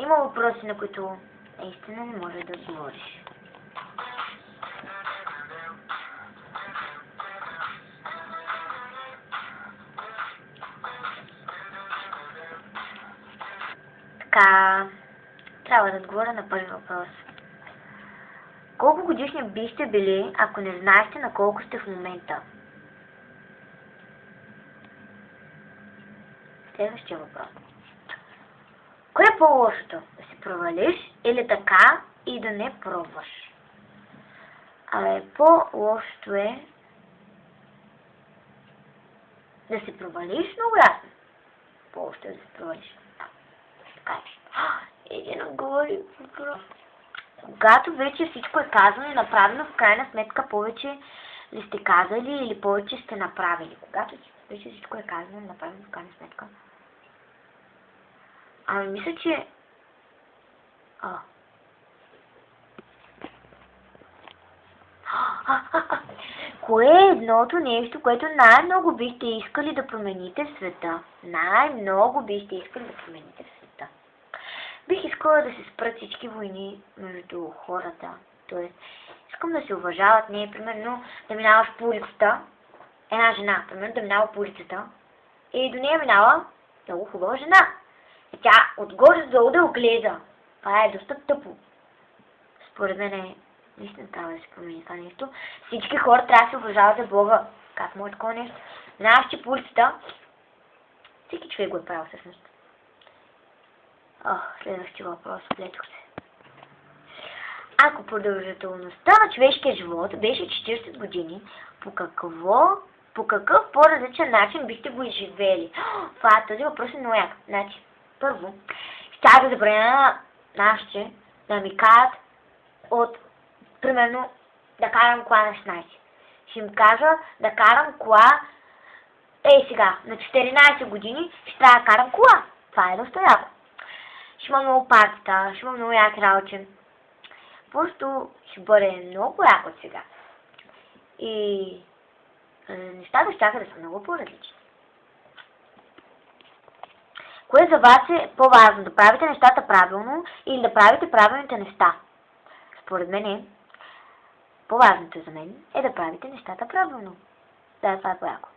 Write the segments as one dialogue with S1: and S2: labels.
S1: Има въпроси, на които наистина не може да отговориш. Така, трябва да отговоря на първи въпрос. Колко годишни бихте били, ако не знаете на колко сте в момента? Следващия въпрос. Кое е по-лошото? Да се провалиш или така и да не пробваш? По-лошото е да се провалиш, много ясно. По-лошото е да се провалиш. Така е. Един отговори въпрос. Когато вече всичко е казано и направено, в крайна сметка повече ли сте казали или повече сте направили? Когато вече всичко е казано и направено, в крайна сметка. Мисля, че... Кое е едното нещо, което най-много бихте искали да промените в света? Най-много бихте искали да промените в света. Бих искала да се спрат всички войни между хората. Тоест, искам да се уважават. Не, примерно, да минаваш по улицата. Една жена, примерно, да минава по улицата. И до нея минава много хубава жена. И тя отгоре долу да огледа. Това е доста тъпо. Според мен наистина трябва да се промени това нещо. Всички хора трябва да се уважават за Бога. Как може такова нещо? Минаваш, че по улицата. Всеки човек го е правил всъщност. Следващия въпрос. Влетох се. Ако продължителността на човешкия живот беше 40 години, по какъв по-различен начин бихте го изживели? Този въпрос е много як. Значи, първо, ще да забраня на нашите да ми кажат примерно, да карам кола на 16. Ще им кажа да карам кола сега, на 14 години ще трябва да карам кола. Това е доста яко. Ще има много партита, ще има много яки работи. Просто ще бъде много яко от сега. И нещата ще да са много по-различни. Кое за вас е по-важно? Да правите нещата правилно или да правите правилните неща? Според мен по-важното за мен е да правите нещата правилно. Да, това е по-яко.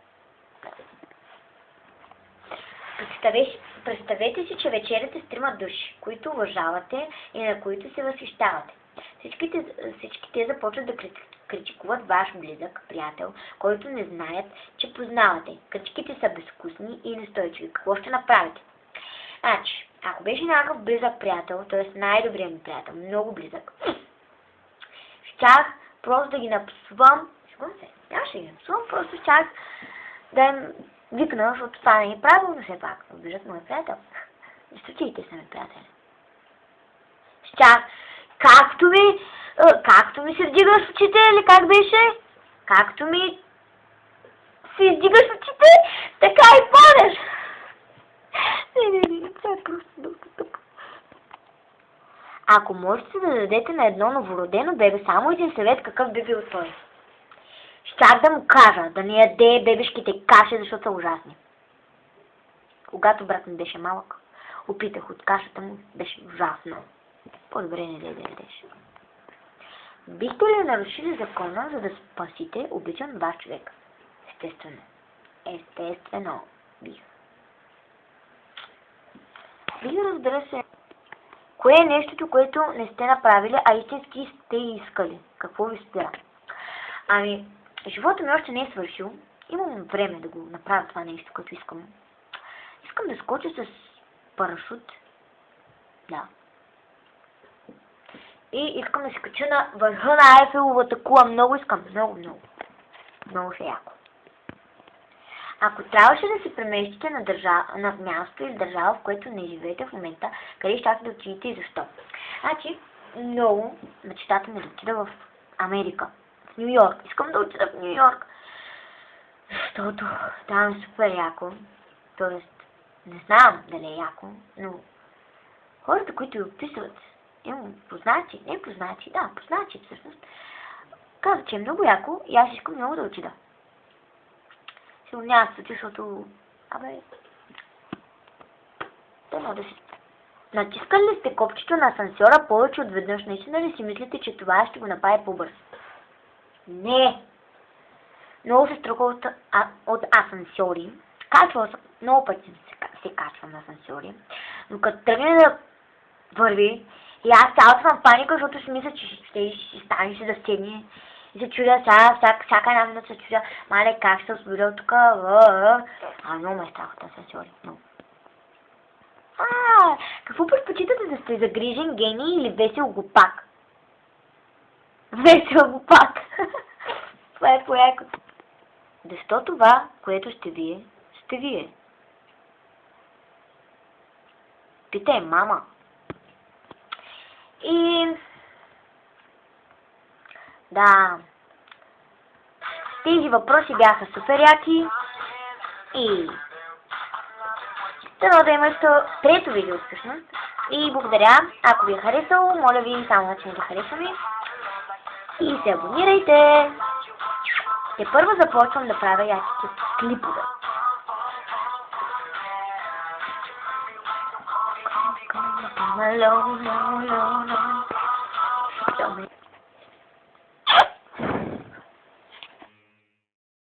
S1: Представете си, че вечеряте с 3 души, които уважавате и на които се възхищавате. Всички те започват да критикуват ваш близък приятел, който не знаят, че познавате. Критиките са безвкусни и нестойчиви. Какво ще направите? Значи, ако беше някакъв близък приятел, т.е. най-добрият ми приятел, много близък, щях просто да ги напсувам, ще ги напсувам, просто щях да им викна, защото това не е правилно все пак. Обиждат моят приятел. Не стотиите са ми приятели. Щях, както ми се вдигаш в очите, или как беше? Както ми се издигаш в очите, така и падаш. Не, това е просто доста тъпо. Ако можете да дадете на едно новородено бебе само един съвет, какъв би бил той? Щях да му кажа да не яде бебешките каши, защото са ужасни. Когато брат ми беше малък, опитах от кашата му, беше ужасно. По-добре не да ядеш. Бихте ли нарушили закона, за да спасите обичан ваш човек? Естествено. Естествено. Бих, разбира се. Кое е нещото, което не сте направили, а истински сте искали? Какво ви спира? Живота ми още не е свършил. Имам време да го направя това нещо, което искам. Искам да скоча с парашут. Да. И искам да се кача на върха на Айфеловата кула. Много искам. Много. Много се яко. Ако трябваше да се преместите на място или държава, в което не живеете в момента, къде ще да отидете и защо? Значи, много мечтата ми да отида в Америка. В Ню Йорк. Искам да отида в Ню Йорк. Защото там е супер яко. Тоест, не знам дали е яко, но хората, които описват, имам познати, не познати, да, познати всъщност, казват, че е много яко и аз искам много да отида. Сигурно няма да се, защото, дано да си Натискали ли сте копчето на асансьора повече от веднъж? Наистина ли си мислите, че това ще го направи по-бърз? Не! Много се страхува от асансьори. Качвала съм, много пъти се качвам на асансьори. Но като тръгне да върви, и аз цялата съм в паника, защото си мисля, че ще стане, ще да седне. И се чудя всяка една минута се чудя, мале, как ще се освободил тук. Много ме е страх от асансьори. Много. Какво предпочитате, да сте загрижен гений или весел глупак? Весел глупак. Това е по-якото. Защо това, което сте вие? Питай мама. И... да. Тези въпроси бяха супер яки. И... дано да имате трето видео всъщност. И благодаря. Ако ви е харесало, моля ви само начин да харесваме. И се абонирайте. Те първо започвам да правя яките клипове. Come alone,